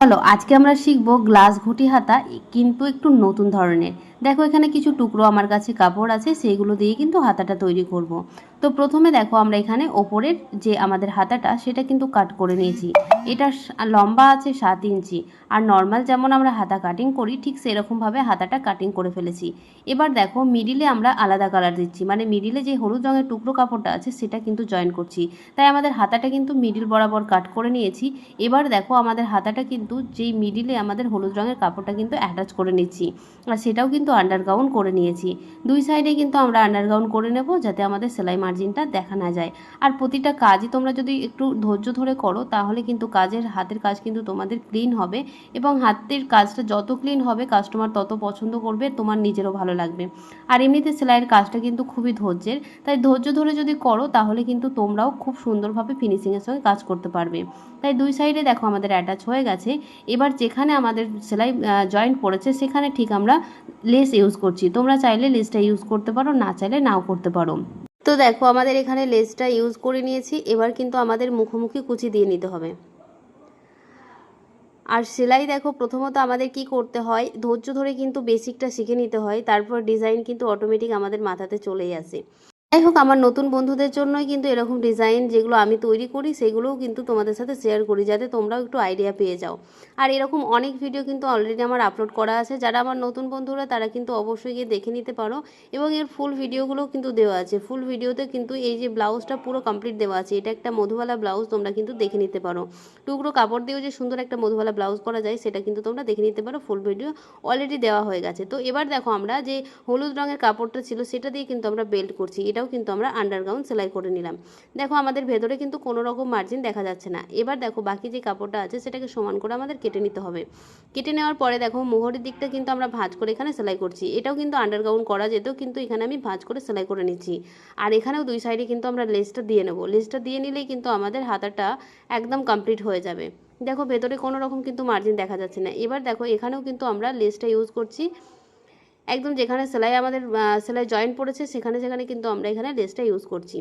চলো আজকে আমরা শিখব গ্লাস ঘটি হাতা, কিন্তু একটু নতুন ধরনের। দেখো এখানে কিছু টুকরো আমার কাছে কাপড় আছে, সেইগুলো দিয়ে কিন্তু হাতাটা তৈরি করব। তো প্রথমে দেখো আমরা এখানে ওপরের যে আমাদের হাতাটা সেটা কিন্তু কাট করে নিয়েছি। এটা লম্বা আছে 7 ইঞ্চি, আর নর্মাল যেমন আমরা হাতা কাটিং করি ঠিক সেরকমভাবে হাতাটা কাটিং করে ফেলেছি। এবার দেখো মিডিলে আমরা আলাদা কালার দিচ্ছি, মানে মিডিলে যে হলুদ রঙের টুকরো কাপড়টা আছে সেটা কিন্তু জয়েন করছি। তাই আমাদের হাতাটা কিন্তু মিডিল বরাবর কাট করে নিয়েছি। এবার দেখো আমাদের হাতাটা কিন্তু যেই মিডিলে আমাদের হলুদ রঙের কাপড়টা কিন্তু অ্যাটাচ করে নিচ্ছি, আর সেটাও কিন্তু আন্ডারগাউন করে নিয়েছি। দুই সাইডে কিন্তু আমরা আন্ডারগাউন করে নেব, যাতে আমাদের সেলাই মার্জিনটা দেখা না যায়। আর প্রতিটা কাজই তোমরা যদি একটু ধৈর্য ধরে করো তাহলে কিন্তু হাতের কাজ কিন্তু তোমাদের ক্লিন হবে, এবং হাতের কাজটা যত ক্লিন হবে কাস্টমার তত পছন্দ করবে, তোমার নিজেরও ভালো লাগবে। আর এমনিতে সেলাইয়ের কাজটা কিন্তু খুবই ধৈর্যের, তাই ধৈর্য ধরে যদি করো তাহলে কিন্তু তোমরাও খুব সুন্দরভাবে ফিনিশিংয়ের সঙ্গে কাজ করতে পারবে। তাই দুই সাইডে দেখো আমাদের অ্যাটাচ হয়ে গেছে। এবার যেখানে আমাদের সেলাই জয়েন্ট পড়েছে সেখানে ঠিক আমরা লেস ইউজ করছি। তোমরা চাইলে লেসটা ইউজ করতে পারো, না চাইলে নাও করতে পারো। তো দেখো আমাদের এখানে লেসটা ইউজ করে নিয়েছি। এবার কিন্তু আমাদের মুখোমুখি কুচি দিয়ে নিতে হবে। আর সেলাই দেখো প্রথমত আমাদের কি করতে হয়, ধৈর্য ধরে কিন্তু বেসিকটা শিখে নিতে হয়, তারপর ডিজাইন কিন্তু অটোমেটিক আমাদের মাথাতে চলেই আসে। যাই হোক, আমার নতুন বন্ধুদের জন্যই কিন্তু এরকম ডিজাইন যেগুলো আমি তৈরি করি সেগুলোও কিন্তু তোমাদের সাথে শেয়ার করি, যাতে তোমরাও একটু আইডিয়া পেয়ে যাও। আর এরকম অনেক ভিডিও কিন্তু অলরেডি আমার আপলোড করা আছে, যারা আমার নতুন বন্ধুরা তারা কিন্তু অবশ্যই গিয়ে দেখে নিতে পারো। এবং এর ফুল ভিডিওগুলোও কিন্তু দেওয়া আছে। ফুল ভিডিওতে কিন্তু এই যে ব্লাউজটা পুরো কমপ্লিট দেওয়া আছে, এটা একটা মধুবালা ব্লাউজ, তোমরা কিন্তু দেখে নিতে পারো। টুকরো কাপড় দিয়েও যে সুন্দর একটা মধুবালা ব্লাউজ করা যায় সেটা কিন্তু তোমরা দেখে নিতে পারো, ফুল ভিডিও অলরেডি দেওয়া হয়ে গেছে। তো এবার দেখো আমরা যে হলুদ রঙের কাপড়টা ছিল সেটা দিয়ে কিন্তু আমরা বেল্ট করছি, এটাও কিন্তু আমরা আন্ডারগাউন সেলাই করে নিলাম। দেখো আমাদের ভেতরে কিন্তু কোনো রকম মার্জিন দেখা যাচ্ছে না। এবার দেখো বাকি যে কাপড়টা আছে সেটাকে সমান করে আমাদের কেটে নিতে হবে। কেটে নেওয়ার পরে দেখো মোহরের দিকটা কিন্তু আমরা ভাঁজ করে এখানে সেলাই করছি। এটাও কিন্তু আন্ডারগাউন করা যেত, কিন্তু এখানে আমি ভাঁজ করে সেলাই করে নিচ্ছি। আর এখানেও দুই সাইডে কিন্তু আমরা লেসটা দিয়ে নেব। লেসটা দিয়ে নিলেই কিন্তু আমাদের হাতাটা একদম কমপ্লিট হয়ে যাবে। দেখো ভেতরে কোনো রকম কিন্তু মার্জিন দেখা যাচ্ছে না। এবার দেখো এখানেও কিন্তু আমরা লেসটা ইউজ করছি, একদম যেখানে সেলাই আমাদের সেলাই জয়েন্ট পড়েছে সেখানে সেখানে কিন্তু আমরা এখানে লেসটা ইউজ করছি।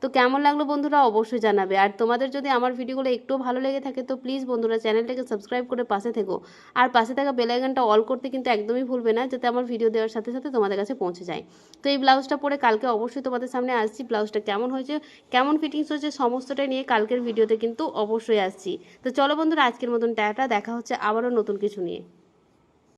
তো কেমন লাগলো বন্ধুরা অবশ্যই জানাবে। আর তোমাদের যদি আমার ভিডিওগুলো একটু ভালো লেগে থাকে তো প্লিজ বন্ধুরা চ্যানেলটাকে সাবস্ক্রাইব করে পাশে থেকো। আর পাশে থাকা বেল আইকনটা অল করতে কিন্তু একদমই ভুলবে না, যাতে আমার ভিডিও দেওয়ার সাথে সাথে তোমাদের কাছে পৌঁছে যায়। তো এই ব্লাউজটা পরে কালকে অবশ্যই তোমাদের সামনে আসছি। ব্লাউজটা কেমন হয়েছে, কেমন ফিটিংস হয়েছে সমস্তটাই নিয়ে কালকের ভিডিওতে কিন্তু অবশ্যই আসছি। তো চলো বন্ধুরা আজকের মতন টাটা, দেখা হচ্ছে আবারও নতুন কিছু নিয়ে।